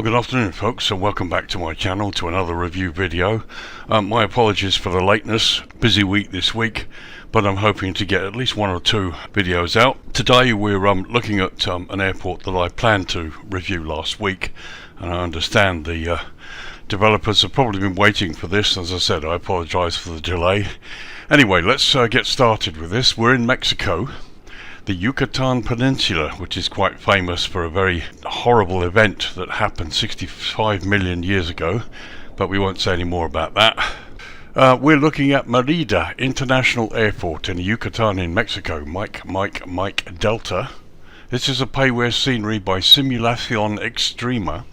Well, good afternoon folks, and welcome back to my channel to another review video. My apologies for the lateness, busy week this week, but I'm hoping to get at least one or two videos out. Today we're looking at an airport that I planned to review last week, and I understand the developers have probably been waiting for this. As I said, I apologize for the delay. Anyway, let's get started with this. We're in Mexico, the Yucatan Peninsula, which is quite famous for a very horrible event that happened 65 million years ago, but we won't say any more about that. We're looking at Merida International Airport in Yucatan in Mexico, Mike Delta. This is a payware scenery by Simulación Extrema,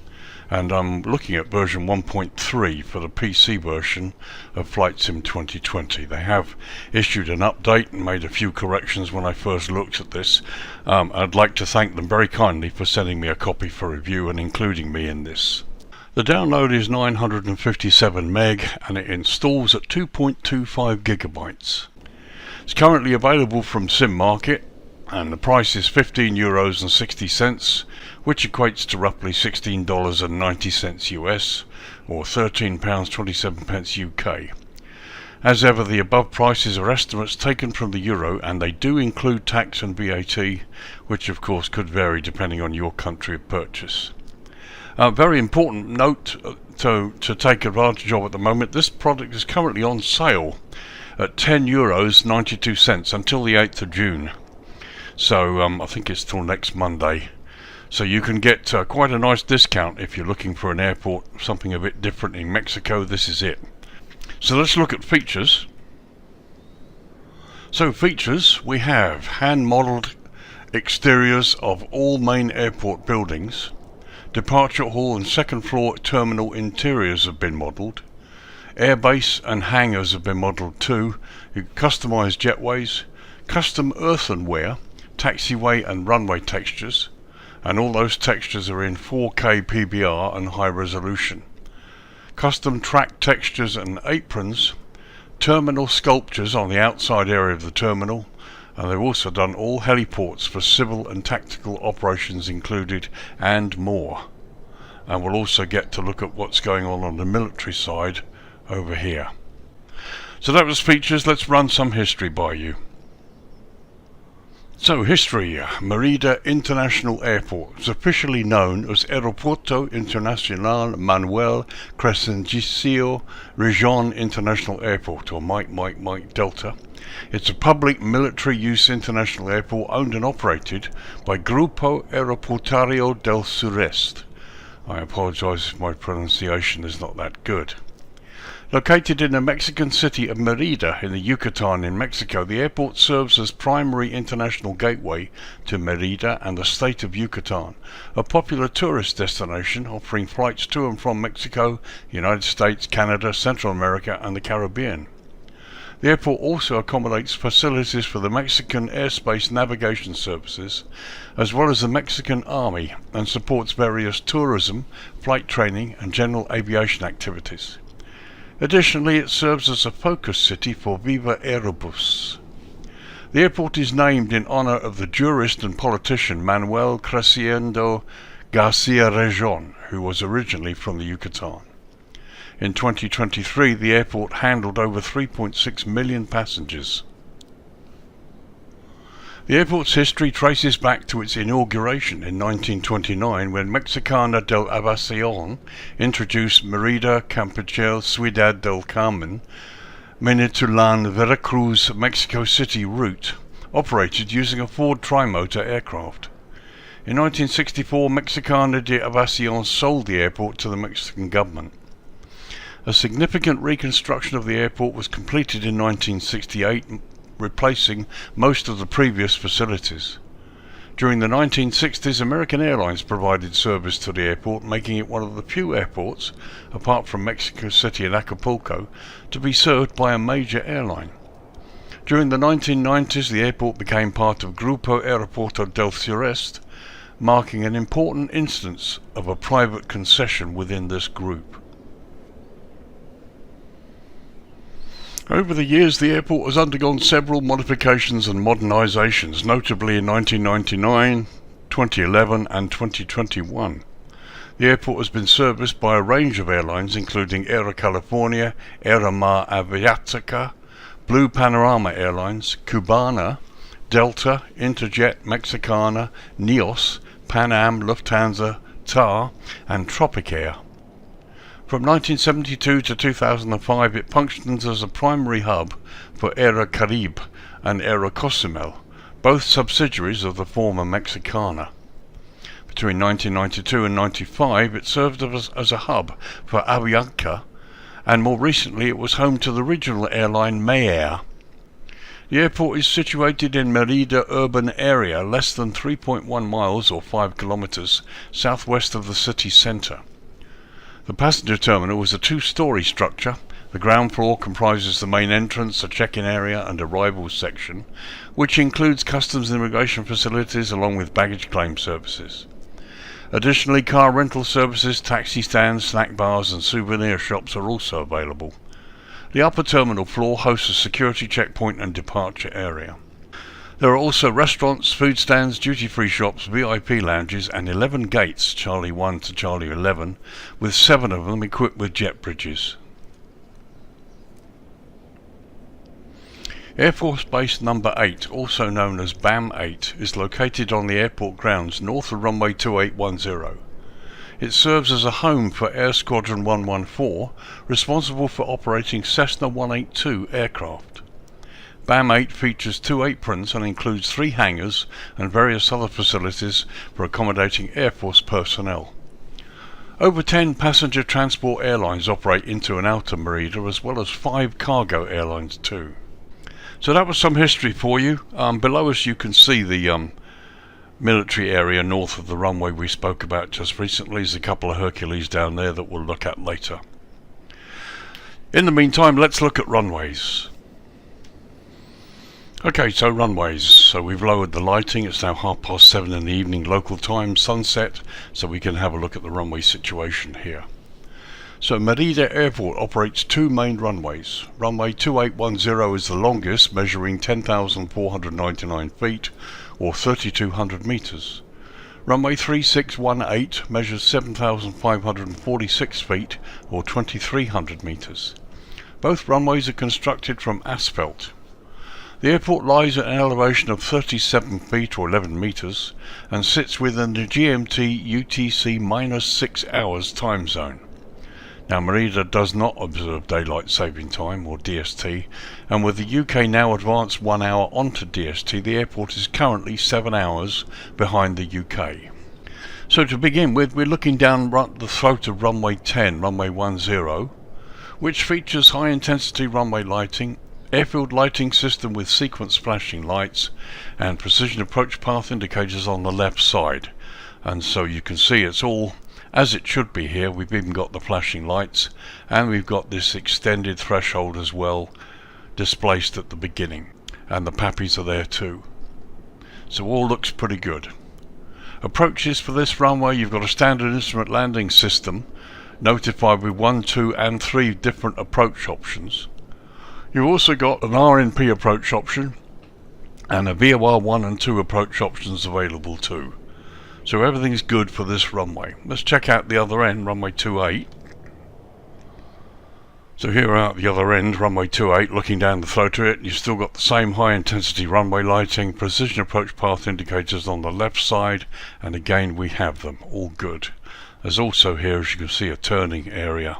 and I'm looking at version 1.3 for the PC version of Flight Sim 2020. They have issued an update and made a few corrections when I first looked at this. I'd like to thank them very kindly for sending me a copy for review and including me in this. The download is 957 meg and it installs at 2.25 gigabytes. It's currently available from Sim Market, and the price is €15.60, which equates to roughly $16.90 US, or £13.27 UK. As ever, the above prices are estimates taken from the euro, and they do include tax and VAT, which of course could vary depending on your country of purchase. Very important note to take advantage of at the moment: this product is currently on sale at €10.92 until the 8th of June. So I think it's till next Monday. So you can get quite a nice discount if you're looking for an airport, something a bit different in Mexico. This is it. So let's look at features. So features, we have hand-modelled exteriors of all main airport buildings. Departure hall and second floor terminal interiors have been modelled. Airbase and hangars have been modelled too. Customised jetways, custom earthenware, taxiway and runway textures, and all those textures are in 4K PBR and high resolution. Custom track textures and aprons, terminal sculptures on the outside area of the terminal, and they've also done all heliports for civil and tactical operations included, and more. And we'll also get to look at what's going on the military side over here. So that was features. Let's run some history by you. So history, Merida International Airport is officially known as Aeropuerto Internacional Manuel Crescencio Region International Airport, or Mike Delta. It's a public military use international airport owned and operated by Grupo Aeroportuario del Sureste. I apologize if my pronunciation is not that good. Located in the Mexican city of Merida in the Yucatan in Mexico, the airport serves as primary international gateway to Merida and the state of Yucatan, a popular tourist destination offering flights to and from Mexico, United States, Canada, Central America and the Caribbean. The airport also accommodates facilities for the Mexican Airspace Navigation Services, as well as the Mexican Army, and supports various tourism, flight training and general aviation activities. Additionally, it serves as a focus city for Viva Aerobus. The airport is named in honor of the jurist and politician Manuel Crescencio Garcia Region, who was originally from the Yucatan. In 2023, the airport handled over 3.6 million passengers. The airport's history traces back to its inauguration in 1929, when Mexicana del Aviación introduced Merida Campeche Ciudad del Carmen Minatitlan Veracruz Mexico City route, operated using a Ford trimotor aircraft. In 1964, Mexicana de Aviación sold the airport to the Mexican government. A significant reconstruction of the airport was completed in 1968, replacing most of the previous facilities. During the 1960s, American Airlines provided service to the airport, making it one of the few airports, apart from Mexico City and Acapulco, to be served by a major airline. During the 1990s, the airport became part of Grupo Aeroporto del Sureste, marking an important instance of a private concession within this group. Over the years, the airport has undergone several modifications and modernizations, notably in 1999, 2011 and 2021. The airport has been serviced by a range of airlines including Air California, Air Mar Aviatica, Blue Panorama Airlines, Cubana, Delta, Interjet, Mexicana, Neos, Pan Am, Lufthansa, TAR and Tropicair. From 1972 to 2005 it functions as a primary hub for Air Caribe and Air Cozumel, both subsidiaries of the former Mexicana. Between 1992 and 1995 it served as a hub for Avianca, and more recently it was home to the regional airline Mayair. The airport is situated in Merida urban area, less than 3.1 miles or 5 kilometers southwest of the city centre. The passenger terminal is a two-story structure. The ground floor comprises the main entrance, a check-in area and arrivals section, which includes customs and immigration facilities along with baggage claim services. Additionally, car rental services, taxi stands, snack bars and souvenir shops are also available. The upper terminal floor hosts a security checkpoint and departure area. There are also restaurants, food stands, duty-free shops, VIP lounges and 11 gates, Charlie 1 to Charlie 11, with 7 of them equipped with jet bridges. Air Force Base Number 8, also known as BAM 8, is located on the airport grounds north of runway 2810. It serves as a home for Air Squadron 114, responsible for operating Cessna 182 aircraft. BAM 8 features 2 aprons and includes 3 hangars and various other facilities for accommodating Air Force personnel. Over 10 passenger transport airlines operate into and out of Merida, as well as 5 cargo airlines too. So that was some history for you. Below us you can see the military area north of the runway we spoke about just recently. There's a couple of Hercules down there that we'll look at later. In the meantime, let's look at runways. Okay, so runways. So we've lowered the lighting. It's now 7:30 in the evening local time, sunset, so we can have a look at the runway situation here. So Merida Airport operates 2 main runways. Runway 2810 is the longest, measuring 10,499 feet or 3,200 meters. Runway 3618 measures 7,546 feet or 2,300 meters. Both runways are constructed from asphalt. The airport lies at an elevation of 37 feet or 11 meters and sits within the GMT UTC -6 hours time zone. Now Merida does not observe daylight saving time or DST, and with the UK now advanced 1 hour onto DST, the airport is currently 7 hours behind the UK. So to begin with, we're looking down the throat of runway 10, runway 10, which features high intensity runway lighting, airfield lighting system with sequence flashing lights and precision approach path indicators on the left side. And so you can see it's all as it should be here. We've even got the flashing lights and we've got this extended threshold as well displaced at the beginning, and the PAPIs are there too. So all looks pretty good. Approaches for this runway, you've got a standard instrument landing system notified with 1, 2 and 3 different approach options. You've also got an RNP approach option and a VOR 1 and 2 approach options available too. So everything's good for this runway. Let's check out the other end, runway 28. So here out the other end, runway 28, looking down the throat of it, you've still got the same high intensity runway lighting, precision approach path indicators on the left side, and again we have them, all good. There's also here, as you can see, a turning area,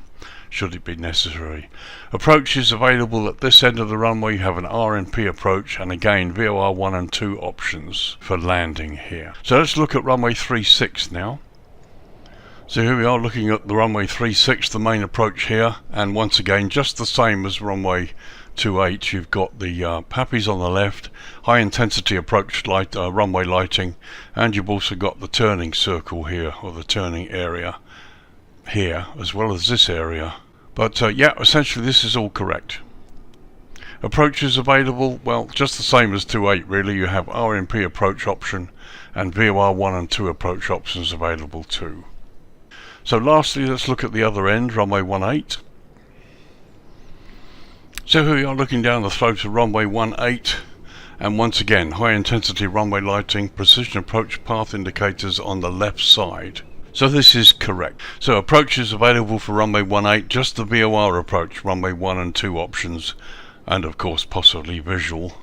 should it be necessary. Approaches available at this end of the runway. You have an RNP approach and again VOR 1 and 2 options for landing here. So let's look at runway 36 now. So here we are looking at the runway 36, the main approach here, and once again just the same as runway 28. You've got the PAPIs on the left, high intensity approach light, runway lighting, and you've also got the turning circle here, or the turning area here, as well as this area. But yeah, essentially this is all correct. Approaches available, well, just the same as 28 really. You have RNP approach option and VOR 1 and 2 approach options available too. So lastly, let's look at the other end, runway 18. So here we are looking down the throat of runway 18, and once again high intensity runway lighting, precision approach path indicators on the left side. So this is correct. So approach is available for runway 18, just the VOR approach, runway 1 and 2 options, and of course possibly visual,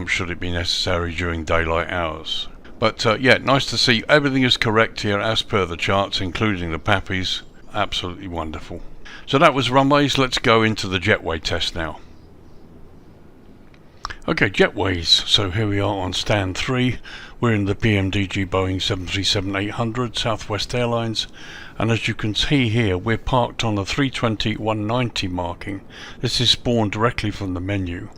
should it be necessary during daylight hours. But yeah, nice to see everything is correct here as per the charts, including the PAPIs. Absolutely wonderful. So that was runways. Let's go into the jetway test now. Okay, jetways. So here we are on stand 3. We're in the PMDG Boeing 737-800 Southwest Airlines, and as you can see here, we're parked on the 320-190 marking. This is spawned directly from the menu.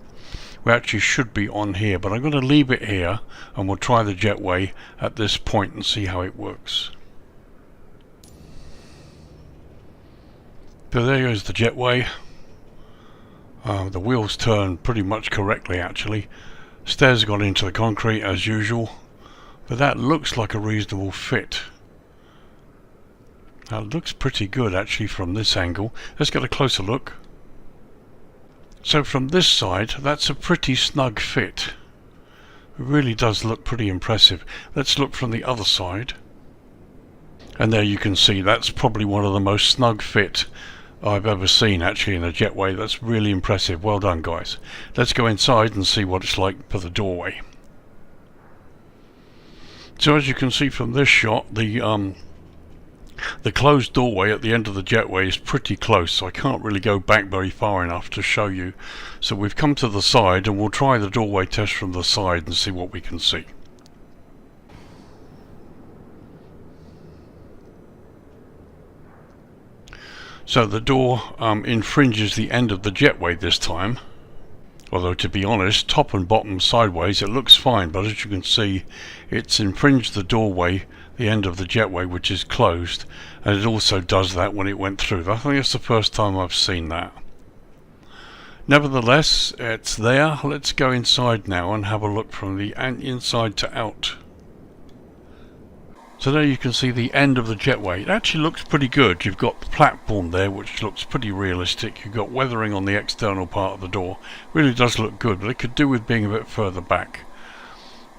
We actually should be on here, but I'm going to leave it here and we'll try the jetway at this point and see how it works. So there goes the jetway. The wheels turn pretty much correctly actually. Stairs got into the concrete as usual, but that looks like a reasonable fit. That looks pretty good actually from this angle. Let's get a closer look. So from this side, that's a pretty snug fit. It really does look pretty impressive. Let's look from the other side. And there you can see that's probably one of the most snug fit I've ever seen actually in a jetway. That's really impressive. Well done, guys. Let's go inside and see what it's like for the doorway. So as you can see from this shot, the closed doorway at the end of the jetway is pretty close, so I can't really go back very far enough to show you. So we've come to the side and we'll try the doorway test from the side and see what we can see. So the door infringes the end of the jetway this time, although to be honest, top and bottom sideways it looks fine, but as you can see it's infringed the doorway, the end of the jetway, which is closed, and it also does that when it went through. I think it's the first time I've seen that. Nevertheless, it's there. Let's go inside now and have a look from the inside to out. So there you can see the end of the jetway. It actually looks pretty good. You've got the platform there, which looks pretty realistic. You've got weathering on the external part of the door. Really does look good, but it could do with being a bit further back.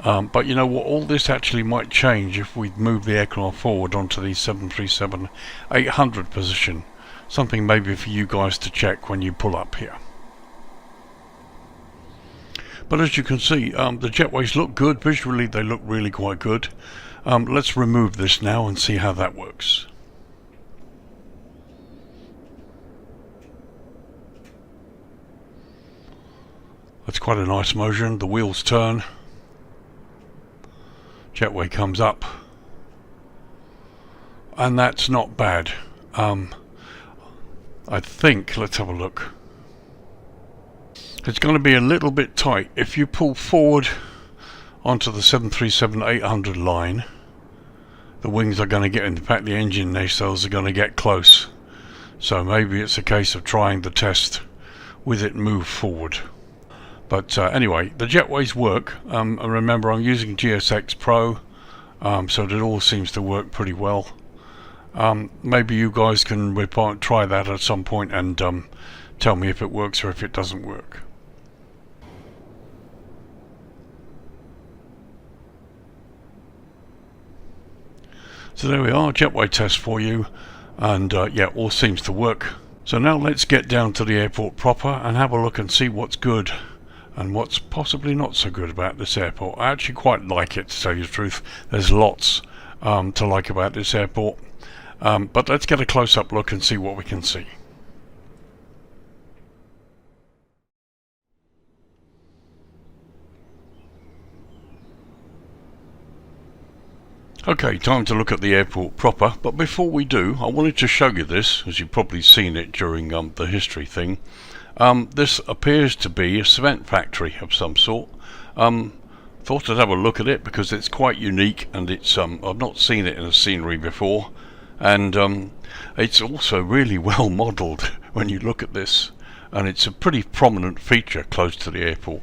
But you know what, all this actually might change if we move the aircraft forward onto the 737-800 position. Something maybe for you guys to check when you pull up here. But as you can see, the jetways look good. Visually they look really quite good. Let's remove this now and see how that works. That's quite a nice motion. The wheels turn. Jetway comes up. And that's not bad. I think, let's have a look. It's going to be a little bit tight. If you pull forward onto the 737-800 line, the wings are going to get, in fact the engine nacelles are going to get close. So maybe it's a case of trying the test with it moved forward. But anyway, the jetways work. And remember, I'm using GSX Pro, so it all seems to work pretty well. Maybe you guys can try that at some point and tell me if it works or if it doesn't work. So there we are, jetway test for you, and yeah, all seems to work. So now let's get down to the airport proper and have a look and see what's good and what's possibly not so good about this airport. I actually quite like it, to tell you the truth. There's lots to like about this airport, but let's get a close-up look and see what we can see. Okay, time to look at the airport proper, but before we do, I wanted to show you this, as you've probably seen it during the history thing. This appears to be a cement factory of some sort. Thought I'd have a look at it because it's quite unique, and it's I've not seen it in a scenery before, and it's also really well modelled when you look at this, and it's a pretty prominent feature close to the airport.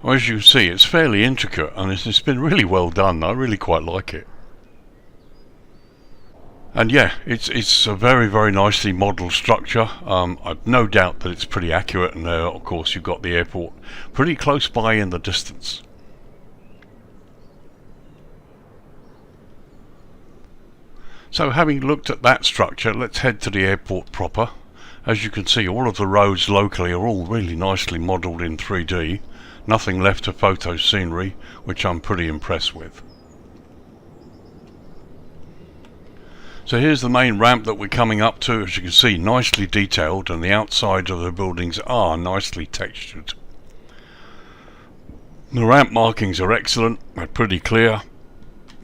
As you see, it's fairly intricate and it's been really well done. I really quite like it. And yeah, it's a very, very nicely modelled structure. I've no doubt that it's pretty accurate, and of course you've got the airport pretty close by in the distance. So having looked at that structure, let's head to the airport proper. As you can see, all of the roads locally are all really nicely modelled in 3D. Nothing left to photo scenery, which I'm pretty impressed with. So here's the main ramp that we're coming up to. As you can see, nicely detailed, and the outside of the buildings are nicely textured. The ramp markings are excellent, they're pretty clear.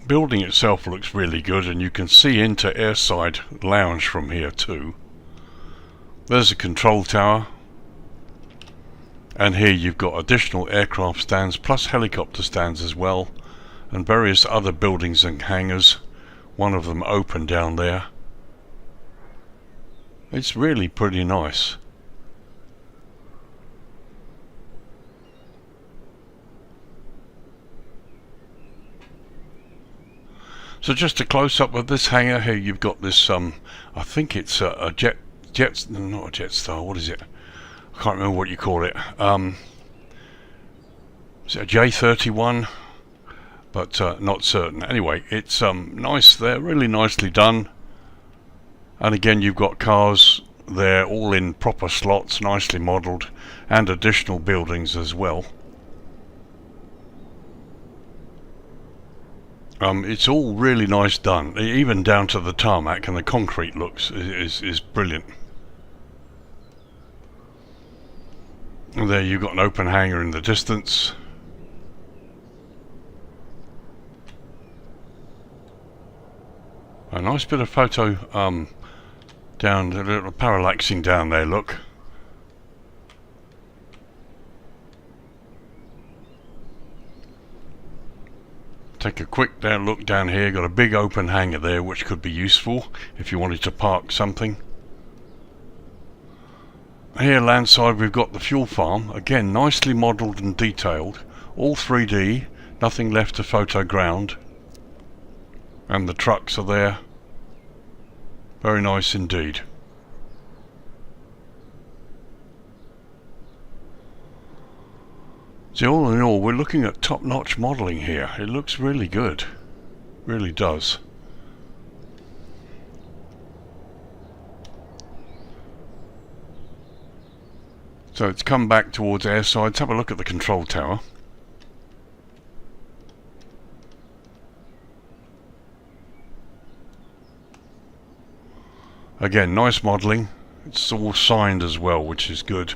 Building itself looks really good, and you can see into airside lounge from here too. There's a control tower, and here you've got additional aircraft stands plus helicopter stands as well, and various other buildings and hangars. One of them open down there. It's really pretty nice. So just a close-up of this hangar. Here you've got this, I think it's not a Jetstar, what is it? I can't remember what you call it. Is it a J31? But not certain. Anyway, it's nice there, really nicely done. And again, you've got cars there, all in proper slots, nicely modelled, and additional buildings as well. It's all really nice done, even down to the tarmac, and the concrete looks is brilliant. And there you've got an open hangar in the distance. A nice bit of photo down, a little parallaxing down there, look. Take a quick look down here. Got a big open hangar there which could be useful if you wanted to park something. Here landside we've got the fuel farm, again nicely modelled and detailed, all 3D, nothing left to photo ground. And the trucks are there. Very nice indeed. So all in all, we're looking at top-notch modelling here. It looks really good. Really does. So it's come back towards airside. Let's have a look at the control tower. Again, nice modelling. It's all signed as well, which is good.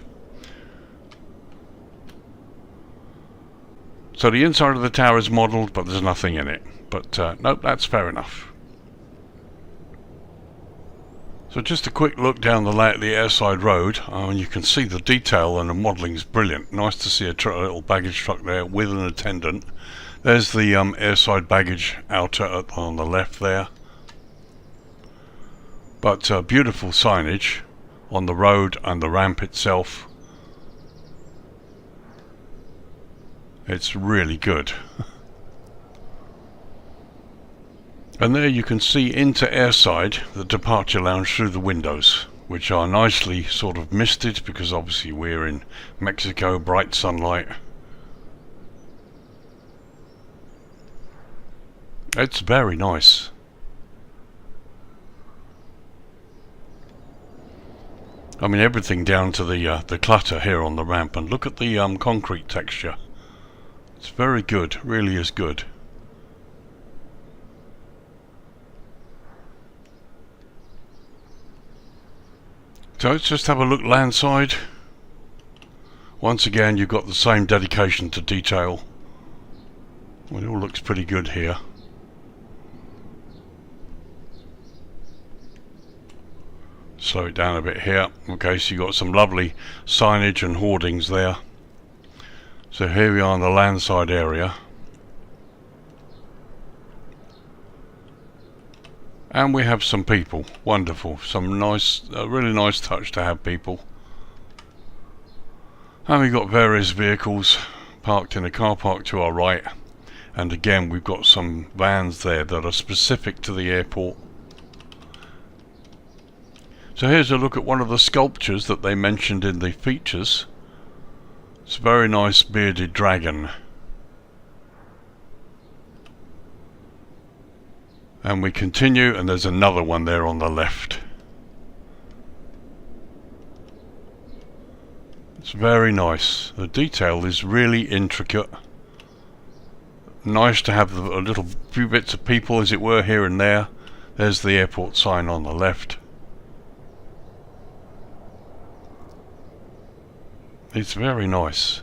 So the inside of the tower is modelled, but there's nothing in it. But nope, that's fair enough. So just a quick look down the airside road, and you can see the detail and the modelling is brilliant. Nice to see a little baggage truck there with an attendant. There's the airside baggage outer on the left there. But beautiful signage on the road and the ramp itself. It's really good. And there you can see into airside the departure lounge through the windows, which are nicely sort of misted because obviously we're in Mexico, bright sunlight. It's very nice. I mean, everything down to the clutter here on the ramp, and look at the concrete texture. It's very good, really is good. So let's just have a look landside. Once again, you've got the same dedication to detail. Well, it all looks pretty good here. Slow it down a bit here. Okay, so you've got some lovely signage and hoardings there. So here we are in the landside area. And we have some people. Wonderful. Some nice, really nice touch to have people. And we've got various vehicles parked in a car park to our right. And again, we've got some vans there that are specific to the airport. So here's a look at one of the sculptures that they mentioned in the features. It's a very nice bearded dragon. And we continue, and there's another one there on the left. It's very nice. The detail is really intricate. Nice to have a little few bits of people, as it were, here and there. There's the airport sign on the left. It's very nice.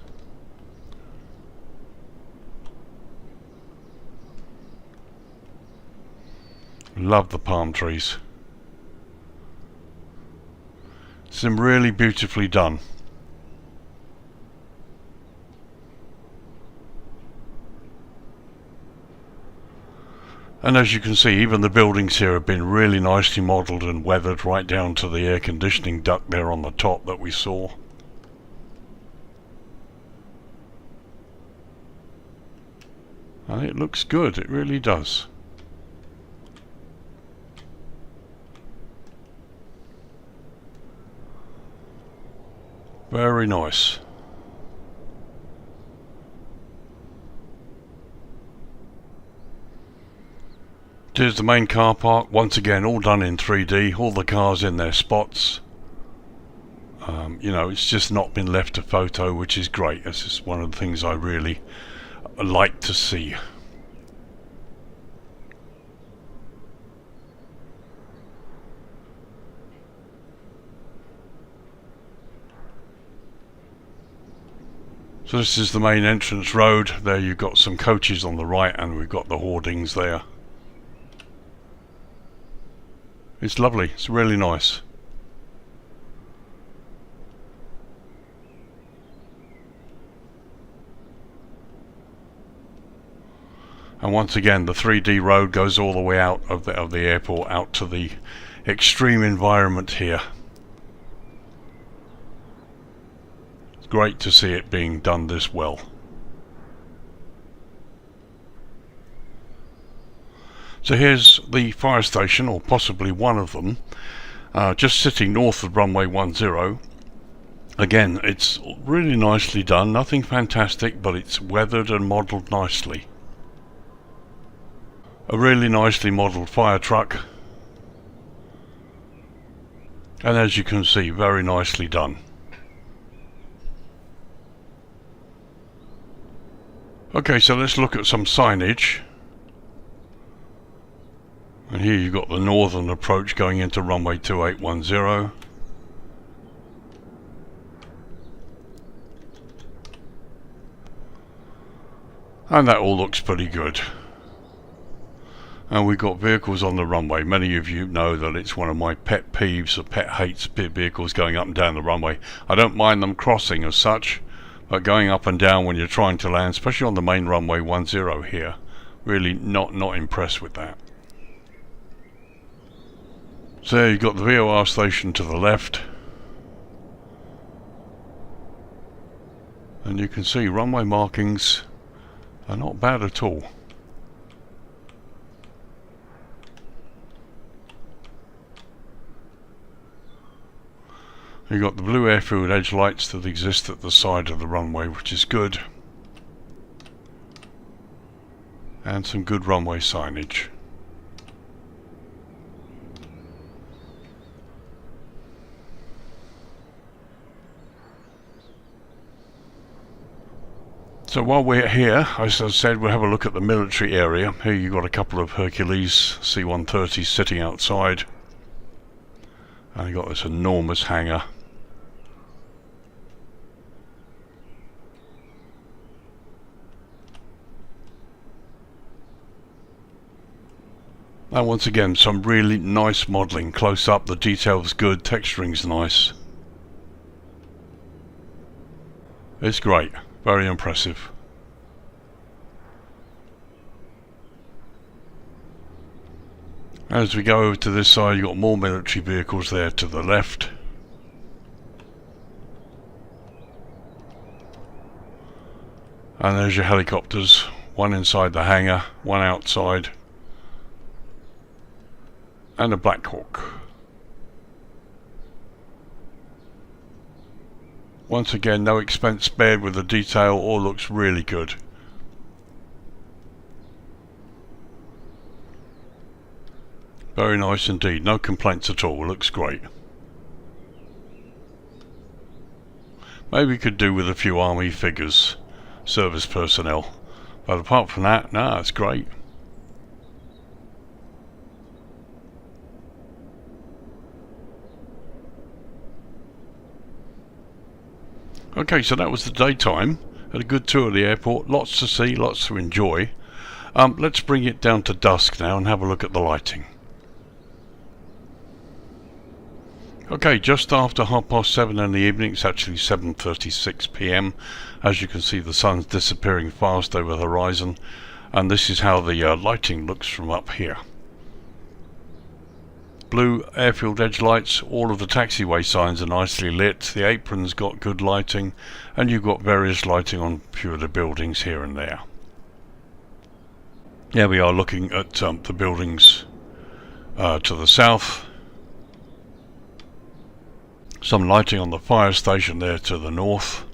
Love the palm trees. Some really beautifully done. And as you can see, even the buildings here have been really nicely modelled and weathered, right down to the air conditioning duct there on the top that we saw. And it looks good, it really does. Very nice. Here's the main car park, once again all done in 3D, all the cars in their spots. You know, it's just not been left to photo, which is great. This is one of the things I really like to see. So this is the main entrance road. There you've got some coaches on the right, and we've got the hoardings there. It's lovely, it's really nice. And once again, the 3D road goes all the way out of the airport, out to the extreme environment here. It's great to see it being done this well. So here's the fire station, or possibly one of them, just sitting north of runway 10. Again, it's really nicely done, nothing fantastic, but it's weathered and modelled nicely. A really nicely modelled fire truck, and as you can see, very nicely done. Okay, so let's look at some signage. And here you've got the northern approach going into runway 2810. And that all looks pretty good. And we've got vehicles on the runway. Many of you know that it's one of my pet peeves, or pet hates, vehicles going up and down the runway. I don't mind them crossing as such, but going up and down when you're trying to land, especially on the main runway 10 here, really not impressed with that. So there you've got the VOR station to the left. And you can see runway markings are not bad at all. You've got the blue airfield edge lights that exist at the side of the runway, which is good. And some good runway signage. So while we're here, as I said, we'll have a look at the military area. Here you've got a couple of Hercules C-130s sitting outside. And you've got this enormous hangar. And once again, some really nice modelling. Close up, the detail's good, texturing's nice. It's great, very impressive. As we go over to this side, you've got more military vehicles there to the left. And there's your helicopters, one inside the hangar, one outside. And a Black Hawk. Once again, no expense spared with the detail, all looks really good. Very nice indeed, no complaints at all, looks great. Maybe could do with a few army figures, service personnel, but apart from that, no, it's great. Okay, so that was the daytime. Had a good tour of the airport, lots to see, lots to enjoy. Let's bring it down to dusk now and have a look at the lighting. Okay, just after 7:30 in the evening, it's actually 7:36 p.m. As you can see, the sun's disappearing fast over the horizon, and this is how the lighting looks from up here. Blue airfield edge lights, all of the taxiway signs are nicely lit, the apron's got good lighting, and you've got various lighting on a few of the buildings here and there. Here we are looking at the buildings to the south. Some lighting on the fire station there to the north.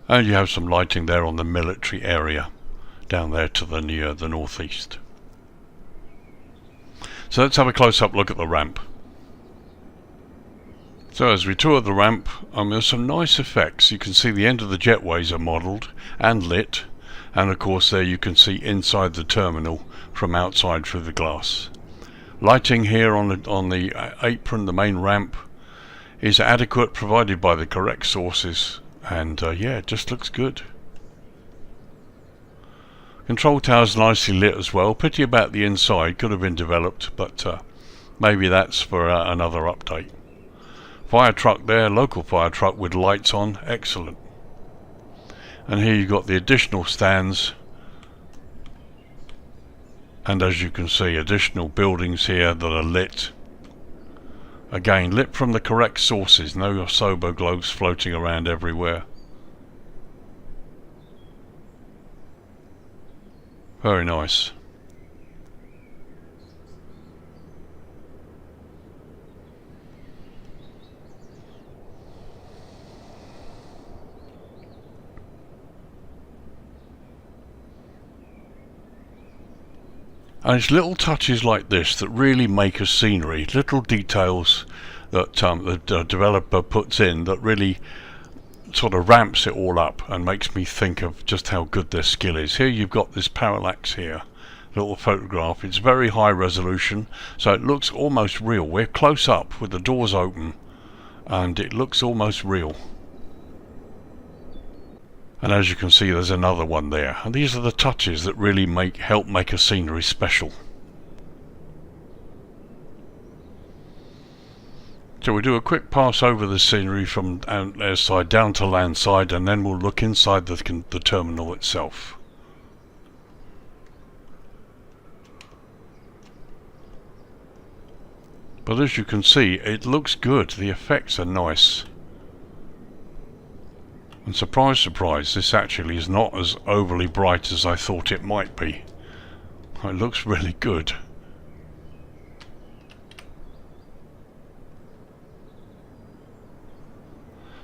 And you have some lighting there on the military area down there to the near the northeast. So let's have a close-up look at the ramp. So as we tour the ramp, there's some nice effects. You can see the end of the jetways are modelled and lit, and of course there you can see inside the terminal from outside through the glass. Lighting here on the apron, the main ramp, is adequate, provided by the correct sources, and yeah, it just looks good. Control tower's nicely lit as well. Pity about the inside, could have been developed, but maybe that's for another update. Fire truck there, local fire truck with lights on, excellent. And here you've got the additional stands, and as you can see, additional buildings here that are lit. Again, lit from the correct sources, no sober globes floating around everywhere. Very nice. And it's little touches like this that really make a scenery, little details that the developer puts in that really sort of ramps it all up and makes me think of just how good their skill is. Here you've got this parallax here, little photograph. It's very high resolution, so it looks almost real. We're close up with the doors open and it looks almost real. And as you can see, there's another one there, and these are the touches that really help make a scenery special. So we do a quick pass over the scenery from airside down to landside, and then we'll look inside the terminal itself. But as you can see, it looks good. The effects are nice. And surprise, surprise, this actually is not as overly bright as I thought it might be. It looks really good.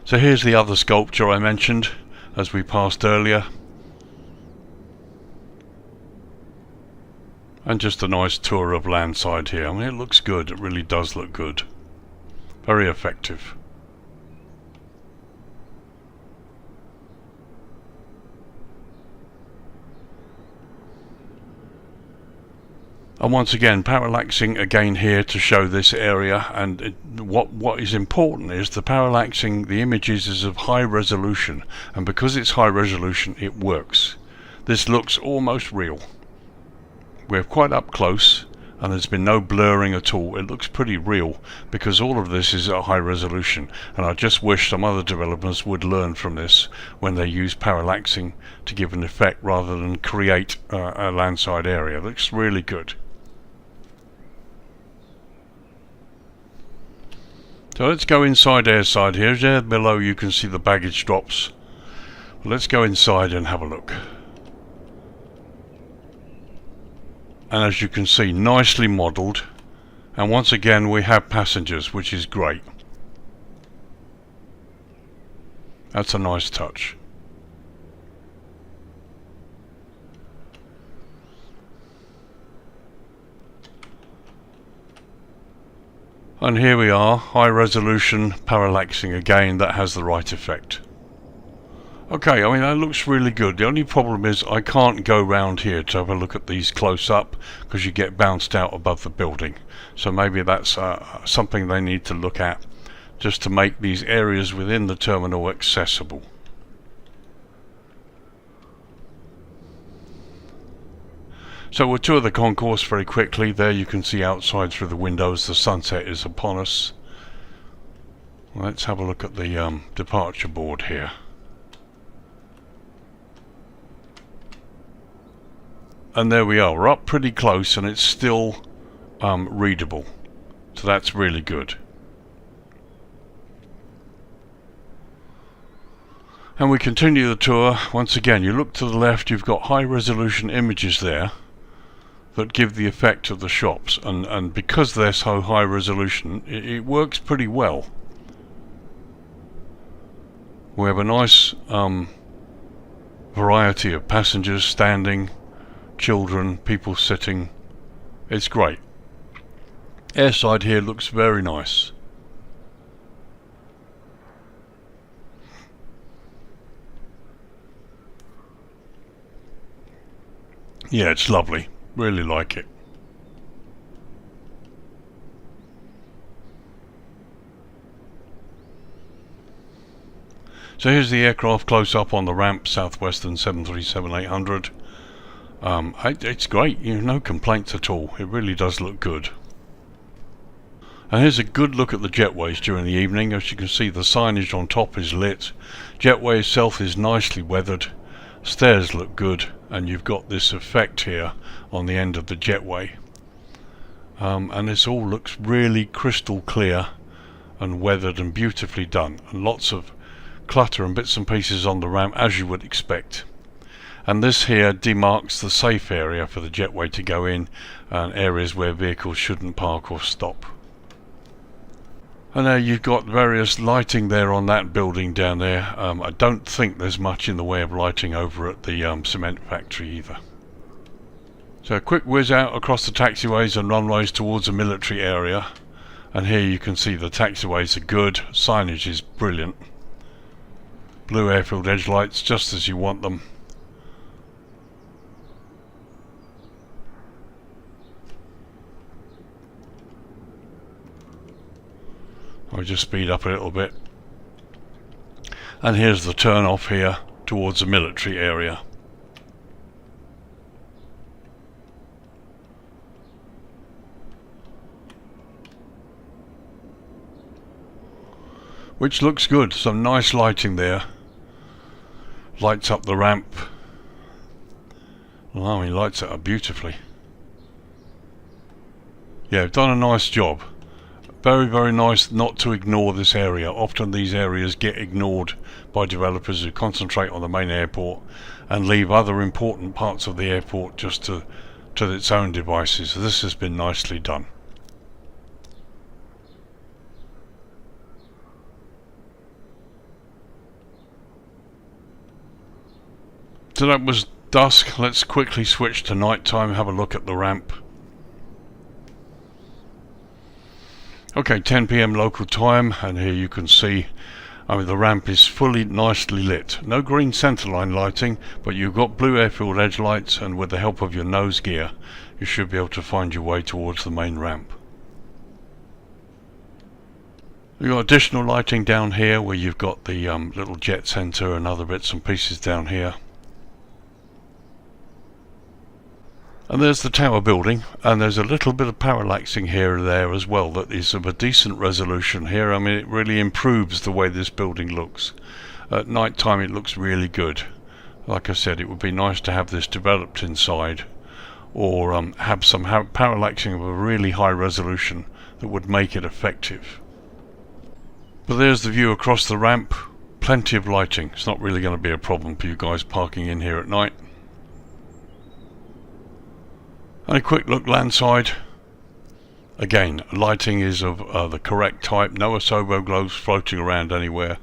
So here's the other sculpture I mentioned as we passed earlier. And just a nice tour of landside here. I mean, it looks good, it really does look good. Very effective. And once again, parallaxing again here to show this area, and what is important is the parallaxing, the images is of high resolution, and because it's high resolution it works. This looks almost real. We're quite up close and there's been no blurring at all. It looks pretty real because all of this is at high resolution, and I just wish some other developers would learn from this when they use parallaxing to give an effect rather than create a landside area. It looks really good. So let's go inside airside here. There below you can see the baggage drops. Let's go inside and have a look. And as you can see, nicely modelled. And once again we have passengers, which is great. That's a nice touch. And here we are, high resolution parallaxing again. That has the right effect. Okay, I mean that looks really good. The only problem is I can't go round here to have a look at these close up because you get bounced out above the building. So maybe that's something they need to look at, just to make these areas within the terminal accessible. So we'll tour the concourse very quickly. There you can see outside through the windows the sunset is upon us. Let's have a look at the departure board here. And there we are, we're up pretty close and it's still readable, so that's really good. And we continue the tour. Once again, you look to the left, you've got high resolution images there that give the effect of the shops, and because they're so high resolution, it works pretty well. We have a nice variety of passengers standing, children, people sitting. It's great. Airside here looks very nice. Yeah, it's lovely. Really like it. So here's the aircraft close up on the ramp, Southwestern 737-800. It's great, no complaints at all. It really does look good. And here's a good look at the jetways during the evening. As you can see, the signage on top is lit. Jetway itself is nicely weathered. Stairs look good, and you've got this effect here on the end of the jetway. And this all looks really crystal clear and weathered and beautifully done. And lots of clutter and bits and pieces on the ramp, as you would expect. And this here demarks the safe area for the jetway to go in, and areas where vehicles shouldn't park or stop. And now you've got various lighting there on that building down there. I don't think there's much in the way of lighting over at the cement factory either. So a quick whiz out across the taxiways and runways towards a military area. And here you can see the taxiways are good, signage is brilliant. Blue airfield edge lights just as you want them. I'll just speed up a little bit. And here's the turn off here towards the military area. Which looks good, some nice lighting there. Lights up the ramp. Well, I mean, lights it up beautifully. Yeah, I've done a nice job. Very, very nice not to ignore this area. Often these areas get ignored by developers who concentrate on the main airport and leave other important parts of the airport just to its own devices. So this has been nicely done. So that was dusk. Let's quickly switch to night time, have a look at the ramp. Okay, 10 PM local time, and here you can see, I mean, the ramp is fully nicely lit. No green centerline lighting, but you've got blue airfield edge lights, and with the help of your nose gear, you should be able to find your way towards the main ramp. You've got additional lighting down here where you've got the little jet center and other bits and pieces down here. And there's the tower building, and there's a little bit of parallaxing here and there as well that is of a decent resolution here. I mean, it really improves the way this building looks. At night time it looks really good. Like I said, it would be nice to have this developed inside, or have some parallaxing of a really high resolution that would make it effective. But there's the view across the ramp. Plenty of lighting. It's not really going to be a problem for you guys parking in here at night. And a quick look landside. Again, lighting is of the correct type. No asobo globes floating around anywhere.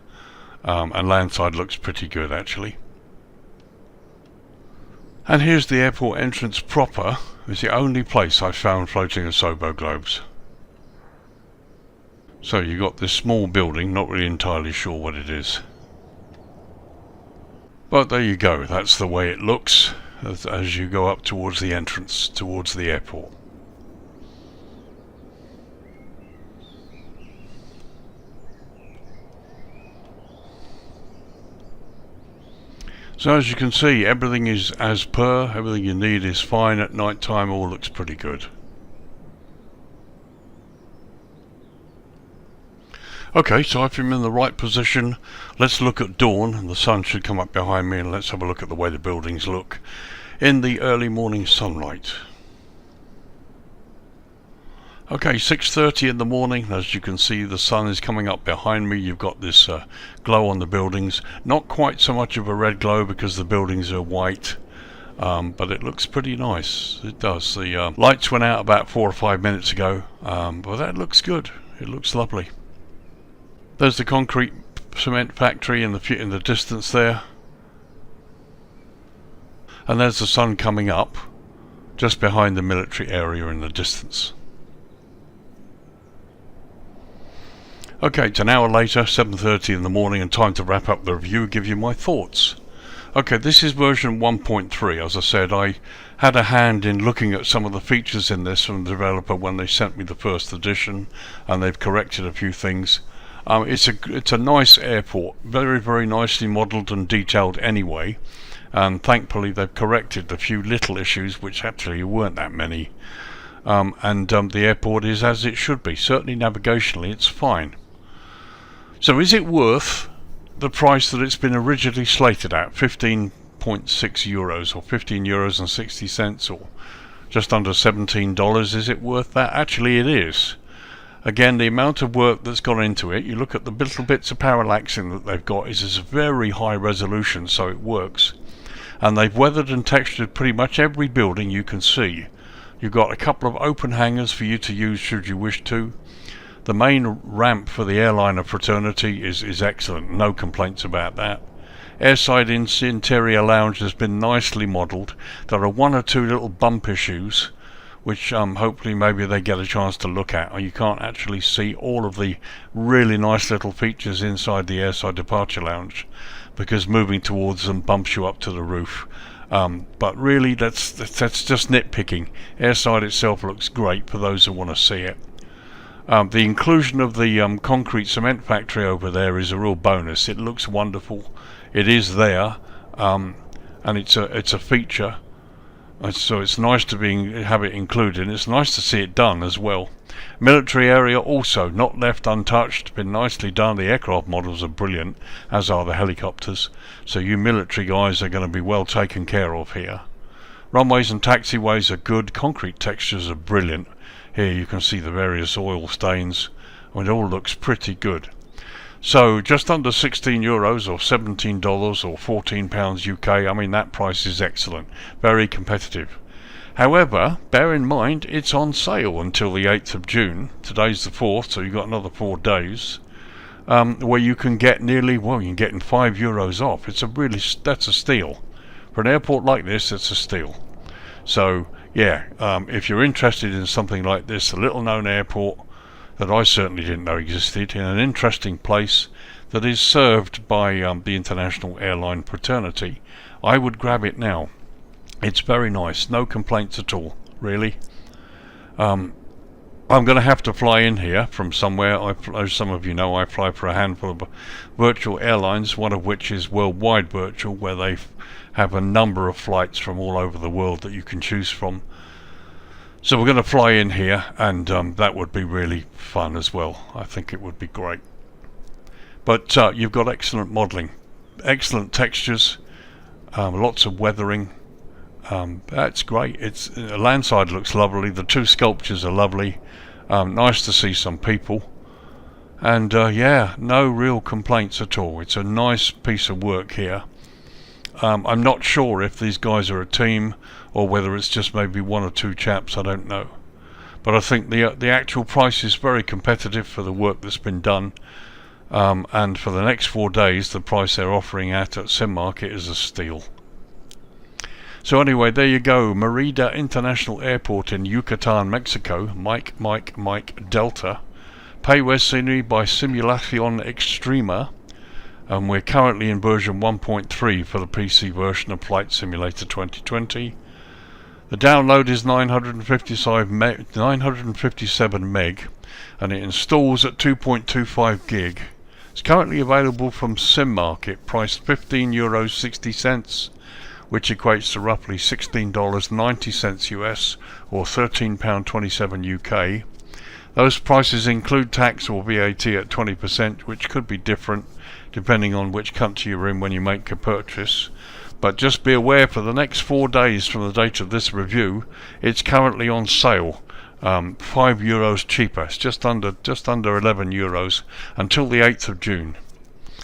And landside looks pretty good actually. And here's the airport entrance proper. It's the only place I've found floating asobo globes. So you got this small building, not really entirely sure what it is. But there you go, that's the way it looks as you go up towards the entrance, towards the airport. So as you can see, everything is as per, everything you need is fine. At night time all looks pretty good. Okay, so if I'm in the right position, let's look at dawn, and the sun should come up behind me, and let's have a look at the way the buildings look in the early morning sunlight. Okay, 6:30 in the morning. As you can see, the sun is coming up behind me. You've got this glow on the buildings. Not quite so much of a red glow because the buildings are white, but it looks pretty nice. It does. The lights went out about 4 or 5 minutes ago, but that looks good. It looks lovely. There's the concrete cement factory in the distance there, and there's the sun coming up just behind the military area in the distance. Okay, it's an hour later, 7:30 in the morning, and time to wrap up the review, give you my thoughts. Okay, this is version 1.3. As I said, I had a hand in looking at some of the features in this from the developer when they sent me the first edition, and they've corrected a few things. It's a nice airport, very, very nicely modelled and detailed anyway, and thankfully they've corrected a few little issues, which actually weren't that many. The airport is as it should be. Certainly navigationally it's fine. So is it worth the price that it's been originally slated at, 15.6 euros or 15 euros and 60 cents, or just under $17? Is it worth that? Actually it is. Again, the amount of work that's gone into it, you look at the little bits of parallaxing that they've got, is very high resolution, so it works. And they've weathered and textured pretty much every building you can see. You've got a couple of open hangars for you to use should you wish to. The main ramp for the airliner fraternity is excellent, no complaints about that. Airside interior lounge has been nicely modelled. There are one or two little bump issues which hopefully maybe they get a chance to look at. You can't actually see all of the really nice little features inside the airside departure lounge because moving towards them bumps you up to the roof. But really that's just nitpicking. Airside itself looks great for those who want to see it. The inclusion of the concrete cement factory over there is a real bonus. It looks wonderful. It is there, and it's a feature. So it's nice to have it included. It's nice to see it done as well. Military area also not left untouched. Been nicely done. The aircraft models are brilliant, as are the helicopters. So you military guys are going to be well taken care of here. Runways and taxiways are good. Concrete textures are brilliant. Here you can see the various oil stains. It all looks pretty good. So just under 16 euros or $17 or 14 pounds UK. I mean, that price is excellent, very competitive. However, bear in mind it's on sale until the 8th of June. Today's the 4th, so you've got another 4 days, where you can get nearly, well, you're getting €5 off. That's a steal. For an airport like this, it's a steal. So yeah, if you're interested in something like this, a little known airport that I certainly didn't know existed, in an interesting place that is served by the international airline fraternity, I would grab it now. It's very nice, no complaints at all, really. I'm going to have to fly in here from somewhere. As some of you know, I fly for a handful of virtual airlines, one of which is Worldwide Virtual, where they have a number of flights from all over the world that you can choose from. So we're going to fly in here, and that would be really fun as well. I think it would be great. But you've got excellent modelling, excellent textures, lots of weathering. That's great. Landside looks lovely. The two sculptures are lovely. Nice to see some people. And yeah, no real complaints at all. It's a nice piece of work here. I'm not sure if these guys are a team or whether it's just maybe one or two chaps. I don't know. But I think the actual price is very competitive for the work that's been done. And for the next 4 days, the price they're offering at SimMarket is a steal. So anyway, there you go. Merida International Airport in Yucatan, Mexico. Mike Delta. Payware scenery by Simulation Extrema, and we're currently in version 1.3 for the PC version of Flight Simulator 2020. The download is 957 meg, and it installs at 2.25 gig. It's currently available from Sim Market, priced €15.60, which equates to roughly $16.90 US or £13.27 UK. Those prices include tax or VAT at 20%, which could be different depending on which country you're in when you make a purchase. But just be aware, for the next 4 days from the date of this review, it's currently on sale. €5 cheaper. It's just under €11 until the 8th of June.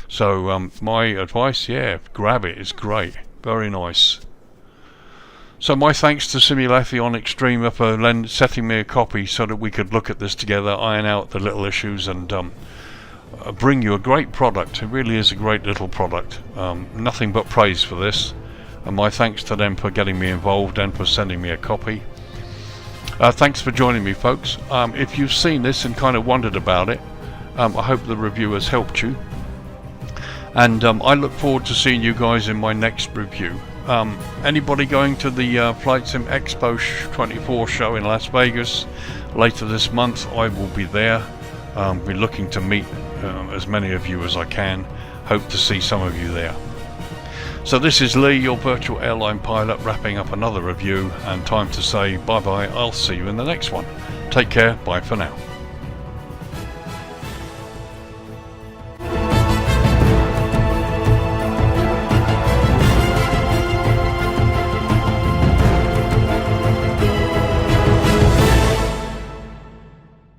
So my advice, grab it. It's great. Very nice. So my thanks to Simulation Extrema for setting me a copy so that we could look at this together, iron out the little issues, and bring you a great product. It really is a great little product. Nothing but praise for this, and my thanks to them for getting me involved and for sending me a copy. Thanks for joining me, folks. If you've seen this and kind of wondered about it, I hope the review has helped you, and I look forward to seeing you guys in my next review. Anybody going to the Flight Sim Expo 24 show in Las Vegas later this month, I will be there. Be looking to meet as many of you as I can. Hope to see some of you there. So this is Lee, your virtual airline pilot, wrapping up another review, and time to say bye bye. I'll see you in the next one. Take care. Bye for now.